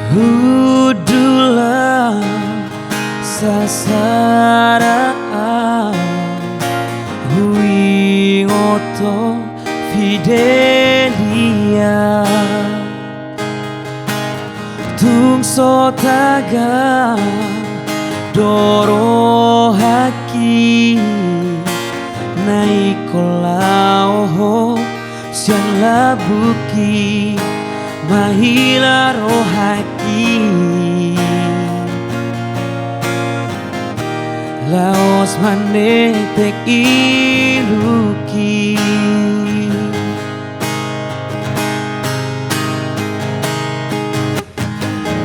Hudulah sasaraan huingoto fidelia tungso taga doro haki naikolau sian labuki mahila rohaki laos manetek iluki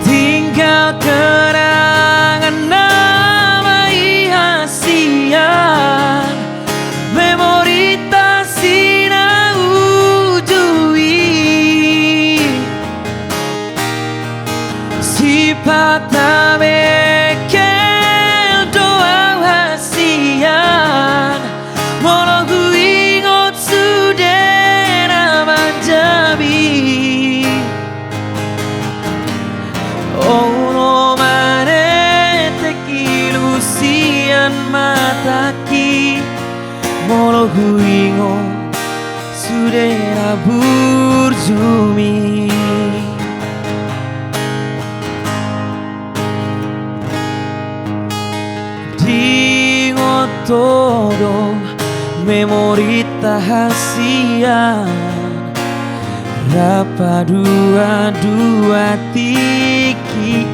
tinggal kenangan nama ihasian memori tasina ujui sifat mekel doa hasian mono huingot sudena manjabi ono manetek ilusian mataki mono huingot sudena burjumi todo memori tahasian rapa dua tiki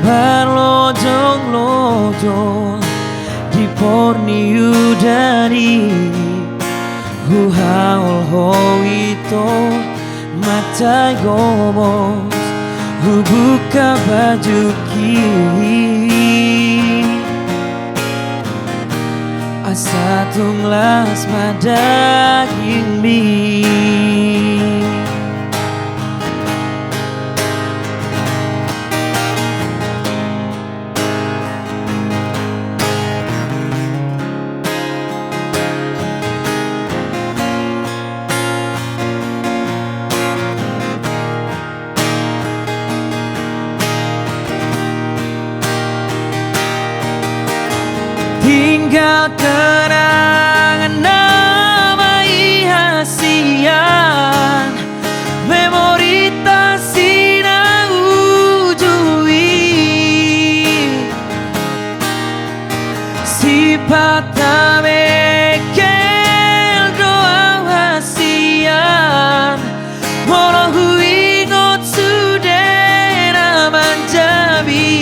berlojong-lojong di porni udari huhaul hoito macai gomos buka baju asa tunglas madaging mi tinggal kenangan nama ihasian memori tasina ujui sifat mekel doa hasian mono huingot sudena manjabi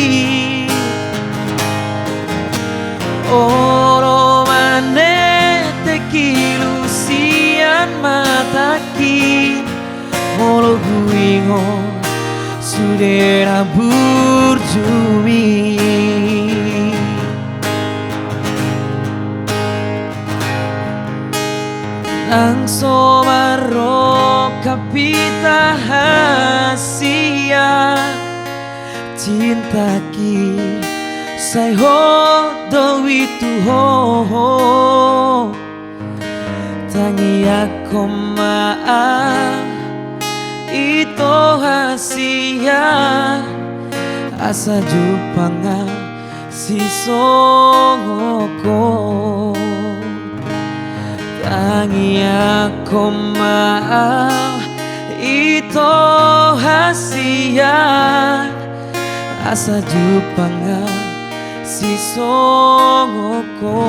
oro manetek ilusian mataki molo huingot sudena burjumi langso maro kapita hasia cintaki say ho do itu ho tangi aku maaf itu hasia asa jupanga si songoko tangi aku maaf itu hasia asa jupanga si songoko